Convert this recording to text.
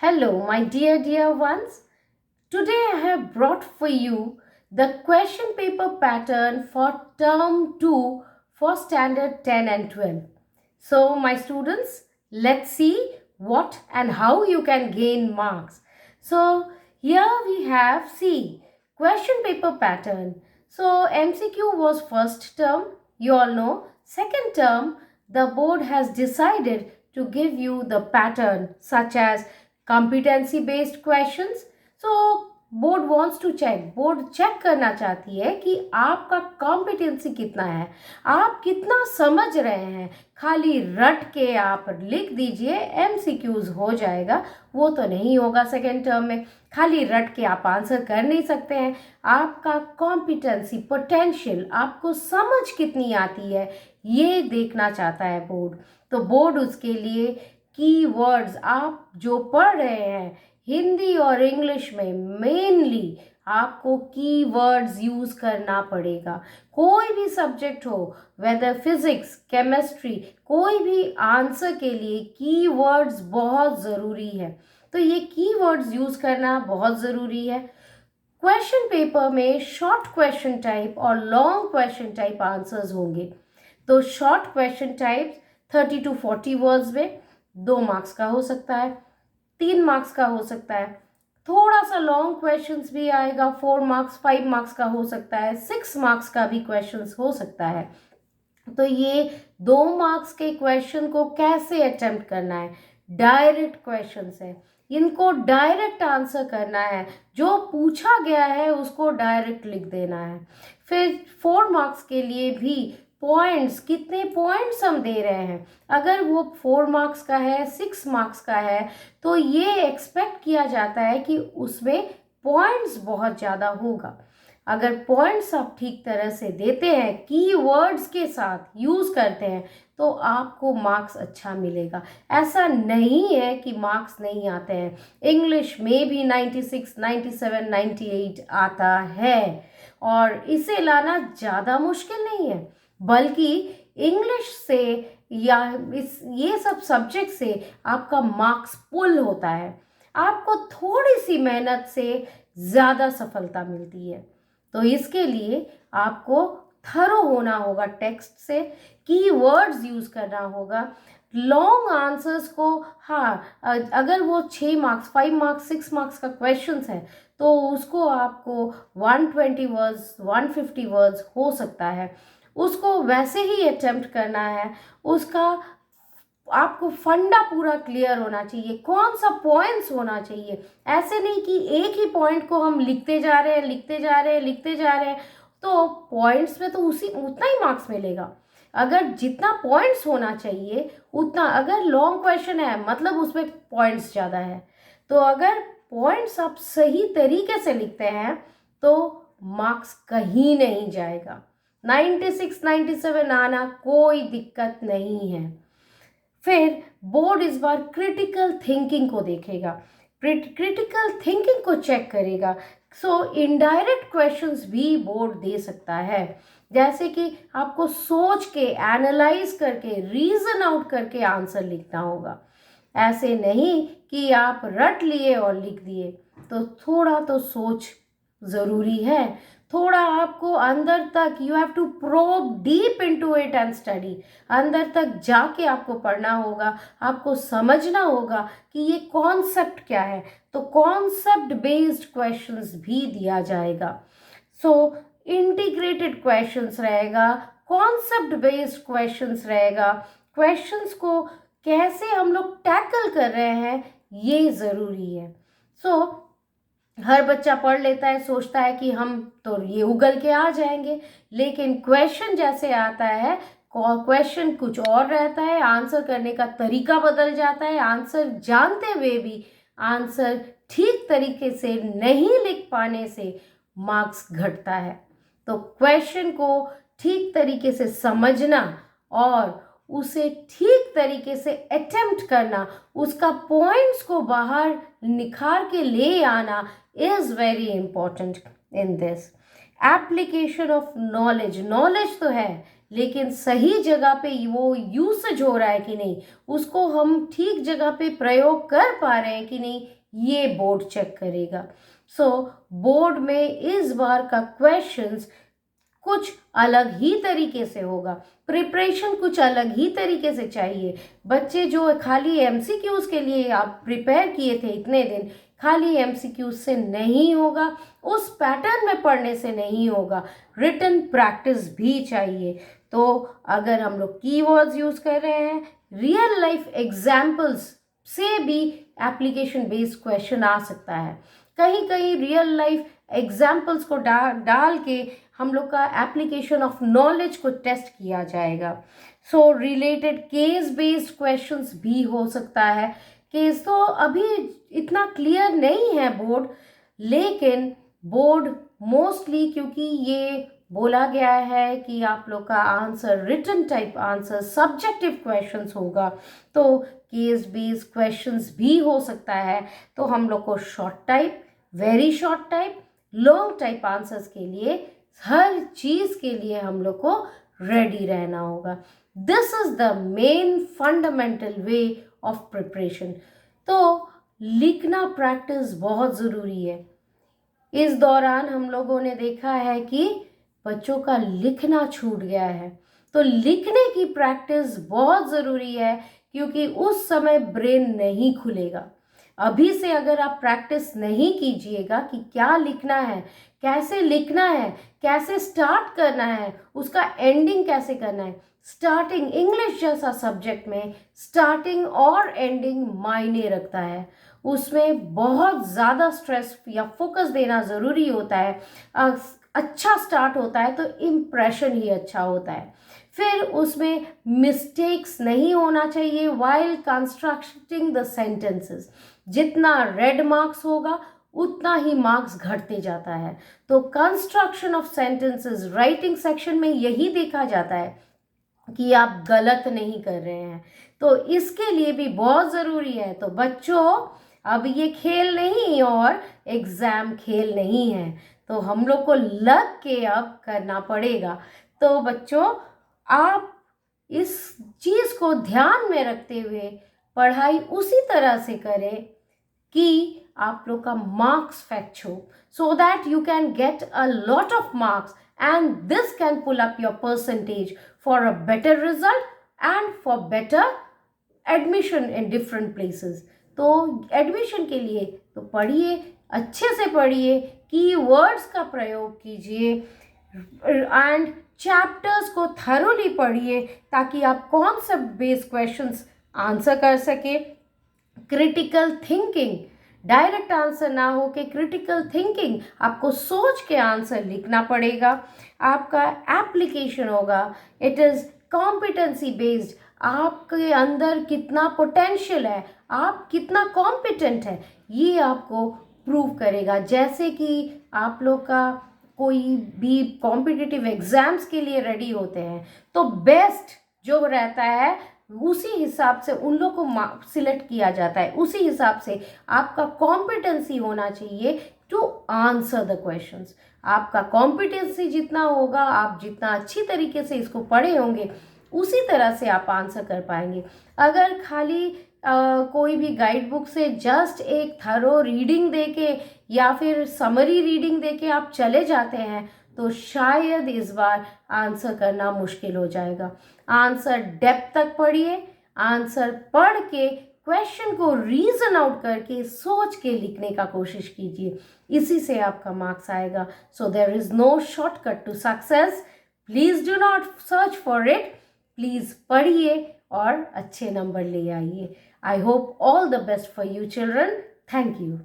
Hello, my dear ones. Today I have brought for you the question paper pattern for term 2 for standard 10 and 12. So, my students, let's see what and how you can gain marks. So, here we have see question paper pattern. So, MCQ was first term, you all know. Second term, the board has decided to give you the pattern such as competency based questions. So board check करना चाहती है कि आपका competency कितना है, आप कितना समझ रहे हैं। खाली रट के आप लिख दीजिए, एमसीक्यूज हो जाएगा, वो तो नहीं होगा। सेकेंड टर्म में खाली रट के आप आंसर कर नहीं सकते हैं। आपका कॉम्पिटेंसी पोटेंशियल, आपको समझ कितनी आती है, ये देखना चाहता है बोर्ड। तो बोर्ड उसके लिए कीवर्ड्स आप जो पढ़ रहे हैं हिंदी और इंग्लिश में मेनली आपको कीवर्ड्स यूज करना पड़ेगा। कोई भी सब्जेक्ट हो, वेदर फिजिक्स, केमिस्ट्री, कोई भी आंसर के लिए कीवर्ड्स बहुत ज़रूरी है। तो ये कीवर्ड्स यूज करना बहुत ज़रूरी है। क्वेश्चन पेपर में शॉर्ट क्वेश्चन टाइप और लॉन्ग क्वेश्चन टाइप आंसर्स होंगे। तो short question type 30 to 40 words में 2 मार्क्स का हो सकता है, 3 मार्क्स का हो सकता है। थोड़ा सा लॉन्ग क्वेश्चंस भी आएगा, 4 मार्क्स 5 मार्क्स का हो सकता है, 6 मार्क्स का भी क्वेश्चंस हो सकता है। तो ये 2 मार्क्स के क्वेश्चन को कैसे अटेम्प्ट करना है, डायरेक्ट क्वेश्चंस है, इनको डायरेक्ट आंसर करना है, जो पूछा गया है उसको डायरेक्ट लिख देना है। फिर 4 मार्क्स के लिए भी पॉइंट्स, कितने पॉइंट्स हम दे रहे हैं। अगर वो 4 मार्क्स का है, 6 मार्क्स का है, तो ये एक्सपेक्ट किया जाता है कि उसमें पॉइंट्स बहुत ज़्यादा होगा। अगर पॉइंट्स आप ठीक तरह से देते हैं, कीवर्ड्स के साथ यूज़ करते हैं, तो आपको मार्क्स अच्छा मिलेगा। ऐसा नहीं है कि मार्क्स नहीं आते हैं। इंग्लिश में भी 96, 97, 98 आता है और इसे लाना ज़्यादा मुश्किल नहीं है, बल्कि इंग्लिश से या ये सब सब्जेक्ट से आपका मार्क्स पुल होता है। आपको थोड़ी सी मेहनत से ज़्यादा सफलता मिलती है। तो इसके लिए आपको थरो होना होगा, टेक्स्ट से कीवर्ड्स यूज़ करना होगा। लॉन्ग आंसर्स को, हाँ, अगर वो 6 मार्क्स 5 मार्क्स 6 मार्क्स का क्वेश्चंस है तो उसको आपको 120 वर्ड्स 150 वर्ड्स हो सकता है, उसको वैसे ही अटेम्प्ट करना है। उसका आपको फंडा पूरा क्लियर होना चाहिए, कौन सा पॉइंट्स होना चाहिए। ऐसे नहीं कि एक ही पॉइंट को हम लिखते जा रहे हैं तो पॉइंट्स में तो उतना ही मार्क्स मिलेगा। अगर जितना पॉइंट्स होना चाहिए उतना, अगर लॉन्ग क्वेश्चन है मतलब उसमें पॉइंट्स ज़्यादा है, तो अगर पॉइंट्स आप सही तरीके से लिखते हैं तो मार्क्स कहीं नहीं जाएगा। 96, 97 आना कोई दिक्कत नहीं है। फिर बोर्ड इस बार क्रिटिकल थिंकिंग को देखेगा, क्रिटिकल थिंकिंग को चेक करेगा। सो इनडायरेक्ट क्वेश्चंस भी बोर्ड दे सकता है, जैसे कि आपको सोच के, एनालाइज करके, रीजन आउट करके आंसर लिखना होगा। ऐसे नहीं कि आप रट लिए और लिख दिए। तो थोड़ा तो सोच ज़रूरी है, थोड़ा आपको अंदर तक, you have to probe deep into it and study. अंदर तक जाके आपको पढ़ना होगा, आपको समझना होगा कि ये कॉन्सेप्ट क्या है। तो कॉन्सेप्ट बेस्ड क्वेश्चंस भी दिया जाएगा। सो इंटीग्रेटेड क्वेश्चंस रहेगा, कॉन्सेप्ट बेस्ड क्वेश्चंस रहेगा। क्वेश्चंस को कैसे हम लोग टैकल कर रहे हैं ये ज़रूरी है। सो हर बच्चा पढ़ लेता है, सोचता है कि हम तो ये उगल के आ जाएंगे, लेकिन क्वेश्चन जैसे आता है, क्वेश्चन कुछ और रहता है, आंसर करने का तरीका बदल जाता है। आंसर जानते हुए भी आंसर ठीक तरीके से नहीं लिख पाने से मार्क्स घटता है। तो क्वेश्चन को ठीक तरीके से समझना और उसे ठीक तरीके से अटेम्प्ट करना, उसका पॉइंट्स को बाहर निखार के ले आना is very important in this. Application of knowledge, knowledge तो है लेकिन सही जगह पे वो यूसेज हो रहा है कि नहीं, उसको हम ठीक जगह पे प्रयोग कर पा रहे हैं कि नहीं, ये बोर्ड चेक करेगा। सो बोर्ड में इस बार का क्वेश्चंस कुछ अलग ही तरीके से होगा, प्रिपरेशन कुछ अलग ही तरीके से चाहिए। बच्चे जो खाली एमसीक्यूज के लिए आप प्रिपेयर किए थे इतने दिन, खाली एमसीक्यूज से नहीं होगा, उस पैटर्न में पढ़ने से नहीं होगा, रिटन प्रैक्टिस भी चाहिए। तो अगर हम लोग कीवर्ड्स यूज कर रहे हैं, रियल लाइफ एग्जाम्पल्स से भी एप्लीकेशन बेस्ड क्वेश्चन आ सकता है। कहीं कहीं रियल लाइफ एग्जाम्पल्स को डाल के हम लोग का एप्लीकेशन ऑफ नॉलेज को टेस्ट किया जाएगा। सो रिलेटेड केस बेस्ड क्वेश्चंस भी हो सकता है। केस तो अभी इतना क्लियर नहीं है बोर्ड, लेकिन बोर्ड मोस्टली, क्योंकि ये बोला गया है कि आप लोग का answer written type answer subjective questions होगा, तो केस बेस्ड क्वेश्चंस भी हो सकता है। तो हम लोग को short type, very short type, long type answers के लिए, हर चीज के लिए हम लोग को रेडी रहना होगा। This is the main fundamental way of preparation. तो लिखना प्रैक्टिस बहुत ज़रूरी है। इस दौरान हम लोगों ने देखा है कि बच्चों का लिखना छूट गया है, तो लिखने की प्रैक्टिस बहुत ज़रूरी है, क्योंकि उस समय ब्रेन नहीं खुलेगा। अभी से अगर आप प्रैक्टिस नहीं कीजिएगा कि क्या लिखना है, कैसे लिखना है, कैसे स्टार्ट करना है, उसका एंडिंग कैसे करना है। स्टार्टिंग, इंग्लिश जैसा सब्जेक्ट में स्टार्टिंग और एंडिंग मायने रखता है, उसमें बहुत ज़्यादा स्ट्रेस या फोकस देना ज़रूरी होता है। अच्छा स्टार्ट होता है तो इम्प्रेशन ही अच्छा होता है। फिर उसमें मिस्टेक्स नहीं होना चाहिए वाइल कंस्ट्रक्टिंग द सेंटेंसेस। जितना रेड मार्क्स होगा उतना ही मार्क्स घटते जाता है। तो construction of sentences writing section में यही देखा जाता है कि आप गलत नहीं कर रहे हैं, तो इसके लिए भी बहुत ज़रूरी है। तो बच्चों, अब ये खेल नहीं और एग्ज़ाम खेल नहीं है, तो हम लोग को लग के अब करना पड़ेगा। तो बच्चों, आप इस चीज़ को ध्यान में रखते हुए पढ़ाई उसी तरह से करें कि आप लोग का मार्क्स फैक्ट हो, so that you can get a lot of marks and this can pull up your percentage for a better result and for better admission in different places. तो एडमिशन के लिए तो पढ़िए, अच्छे से पढ़िए, कीवर्ड्स का प्रयोग कीजिए एंड चैप्टर्स को थरोली पढ़िए, ताकि आप कॉन्सेप्ट बेस्ड क्वेश्चंस आंसर कर सके। क्रिटिकल थिंकिंग, डायरेक्ट आंसर ना हो के क्रिटिकल थिंकिंग, आपको सोच के आंसर लिखना पड़ेगा। आपका एप्लीकेशन होगा, इट इज़ कॉम्पिटेंसी बेस्ड, आपके अंदर कितना पोटेंशियल है, आप कितना कॉम्पिटेंट है, ये आपको प्रूव करेगा। जैसे कि आप लोग का कोई भी कॉम्पिटिटिव एग्जाम्स के लिए रेडी होते हैं, तो बेस्ट जो रहता है उसी हिसाब से उन लोग को सिलेक्ट किया जाता है, उसी हिसाब से आपका कॉम्पिटेंसी होना चाहिए टू आंसर द क्वेश्चंस। आपका कॉम्पिटेंसी जितना होगा, आप जितना अच्छी तरीके से इसको पढ़े होंगे, उसी तरह से आप आंसर कर पाएंगे। अगर खाली कोई भी गाइड बुक से जस्ट एक थरो रीडिंग देके या फिर समरी रीडिंग देके आप चले जाते हैं, तो शायद इस बार आंसर करना मुश्किल हो जाएगा। आंसर डेप्थ तक पढ़िए, आंसर पढ़ के क्वेश्चन को रीजन आउट करके सोच के लिखने का कोशिश कीजिए, इसी से आपका मार्क्स आएगा। So there is no shortcut to success, please do not search for it, please पढ़िए और अच्छे नंबर ले आइए। I hope all the best for you children. Thank you.